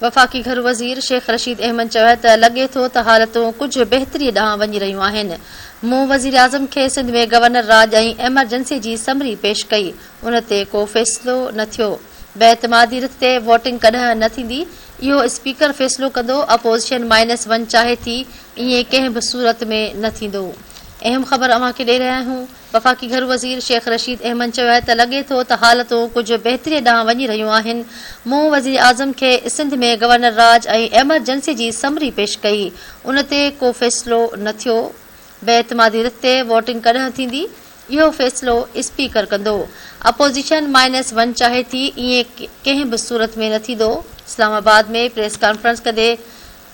वफ़ाक़ी घर वज़ीर शेख रशीद अहमद चयो त लॻे थो त हालतूं कुझु बहितरी ॾांहुं वञी रहियूं आहिनि। मूं वज़ीर आज़म खे सिंध में गवर्नर राज ऐं एमरजेंसी जी समरी पेश कई, उन ते को फ़ैसिलो न थियो। बेएतमादी रिथ ते वोटिंग कॾहिं न थींदी, इहो स्पीकर फ़ैसिलो कंदो। अपोज़िशन -1 चाहे थी, ईअं कंहिं बि सूरत में न थींदो। अहम ख़बर अव्हां खे ॾेई रहिया आहियूं। वफ़ाक़ी घर वज़ीर शेख रशीद अहमद चयो त लॻे थो त हालतूं कुझु बहितरी ॾांहुं वञी रहियूं आहिनि। मूं वज़ीर आज़म खे सिंध में गवर्नर राज ऐं एमरजेंसी जी समरी पेश कई, उन ते को फ़ैसिलो न थियो। बेएतमादी रिथ ते वोटिंग कॾहिं थींदी, इहो फ़ैसिलो स्पीकर कंदो। अपोज़िशन -1 चाहे थी, ईअं कंहिं बि सूरत में न थींदो। इस्लामाबाद में प्रेस कॉन्फ्रेंस कंदे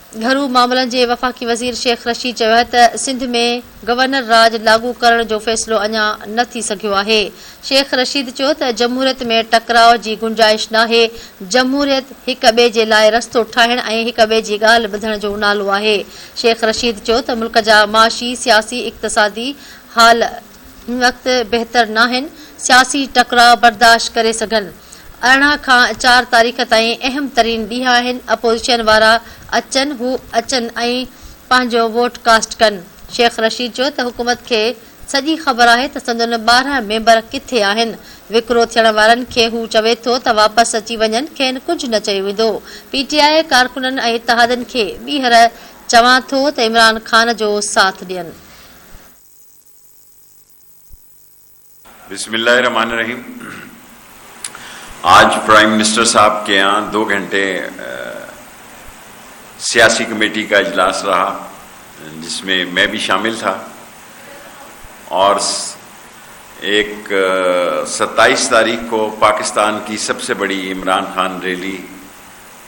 घरू मामलनि जे वफ़ाक़ी वज़ीर शेख रशीद चयो त सिंध में गवर्नर राज लागू करण जो फ़ैसिलो अञा न थी सघियो आहे। शेख रशीद चयो त जमहूरियत में टकराव जी गुंजाइश नाहे। जमहूरियत हिक ॿिए जे लाइ रस्तो ठाहिण ऐं हिक ॿिए जी ॻाल्हि ॿुधण जो नालो आहे। शेख रशीद चयो त मुल्क जा माशी, सियासी, इक़्तिसादी हाल हिन वक़्तु बहितर नाहिनि। सियासी टकराव बर्दाश्त करे सघनि। 18 खां 4 तारीख़ ताईं अहम तरीन ॾींहं आहिनि। अपोज़िशन वारा हू अचनि ऐं पंहिंजो वोट कास्ट कनि। शेख रशीद चयो त हुकूमत खे सॼी ख़बर आहे त संदन 12 मेंबर किथे आहिनि। विकिरो थियण वारनि खे हू चवे थो त वापसि अची वञनि, खेनि कुझु न चयो वेंदो। PTI कारकुननि ऐं इत्तेहादनि खे ॿीहर चवां थो त इमरान ख़ान जो साथ ॾियनि। बिस्मिल्लाहिर्रहमानिर्रहीम। आज प्राइम मिनिस्टर साहब के यहाँ 2 घंटे सियासी कमेटी का इजलास रहा, जिसमें मैं भी शामिल था। और एक 27 तारीख को पाकिस्तान की सबसे बड़ी इमरान खान रैली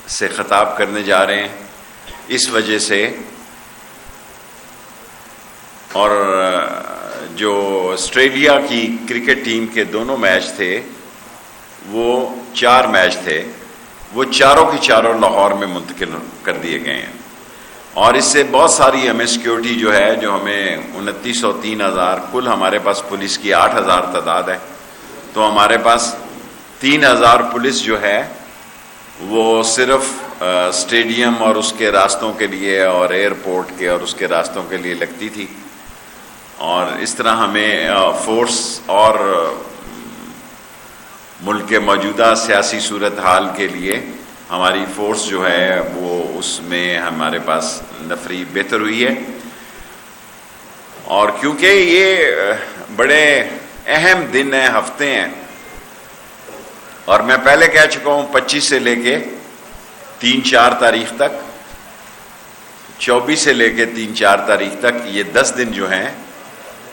से ख़िताब करने जा रहे हैं। इस वजह से और जो ऑस्ट्रेलिया की क्रिकेट टीम के दोनों मैच थे, वो 4 मैच थे, वो चारों के चारों लाहौर में मुंतकिल कर दिए गए हैं। और इससे बहुत सारी हमें सिक्योरिटी जो है, जो हमें 2900 3000 कुल हमारे पास पुलिस की 8000 तादाद है, तो हमारे पास 3000 पुलिस जो है वो सिर्फ स्टेडियम और उसके रास्तों के लिए और एयरपोर्ट के और उसके रास्तों के लिए लगती थी। और इस तरह हमें फोर्स और मुल्क के मौजूदा सियासी सूरत हाल के लिए हमारी फोर्स जो है वो उसमें हमारे पास नफरी बेहतर हुई है। और क्योंकि ये बड़े अहम दिन हैं, हफ्ते हैं, और मैं पहले कह चुका हूँ 25 से लेके 3-4 तारीख तक, 24 से लेके 3-4 तारीख तक, ये 10 दिन जो हैं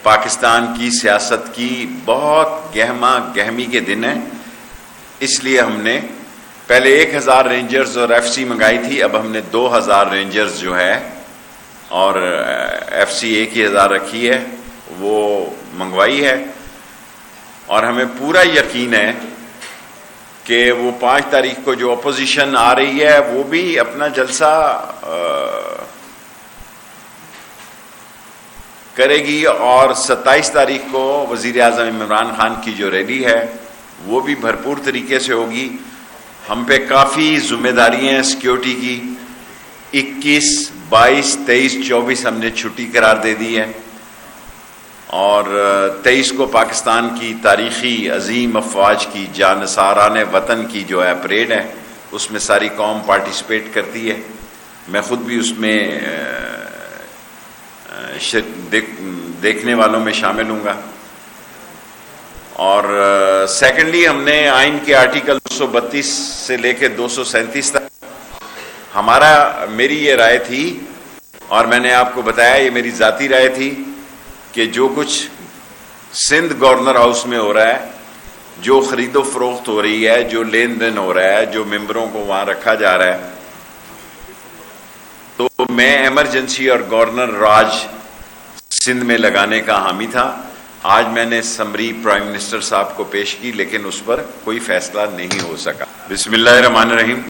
पाकिस्तान की सियासत की बहुत गहमा गहमी के दिन हैं। इसलिए हमने पहले 1000 रेंजर्स और FC मंगाई थी, अब हमने 2000 रेंजर्स जो है और FC 1000 रखी है, वो मंगवाई है। और हमें पूरा यकीन है कि वो 5 तारीख को जो अपोजिशन आ रही है वो भी अपना जलसा करेगी। और 27 तारीख को वज़ीर आज़म इमरान खान की जो रैली है वो भी भरपूर तरीके से होगी। हम पे काफ़ी जिम्मेदारियाँ हैं सिक्योरिटी की। 21, 22, 23, 24 हमने छुट्टी करार दे दी है। और 23 को पाकिस्तान की तारीख़ी अजीम अफवाज की जानसारान वतन की जो है परेड है, उसमें सारी कौम पार्टिसिपेट करती है। मैं ख़ुद भी उसमें देखने वालों में शामिल हूँगा। और सेकेंडली हमने आइन के आर्टिकल 232 से लेकर 237 तक मेरी ये राय थी, और मैंने आपको बताया ये मेरी ज़ाती राय थी, कि जो कुछ सिंध गवर्नर हाउस में हो रहा है, जो ख़रीदो फरोख्त हो रही है, जो लेन देन हो रहा है, जो मेंबरों को वहाँ रखा जा रहा है, तो मैं एमरजेंसी और गवर्नर राज सिंध में लगाने का हामी था। आज मैंने समरी प्राइम मिनिस्टर साहब को पेश की, लेकिन उस पर कोई फैसला नहीं हो सका। बिस्मिल्लाहिर्रहमानिर्रहीम।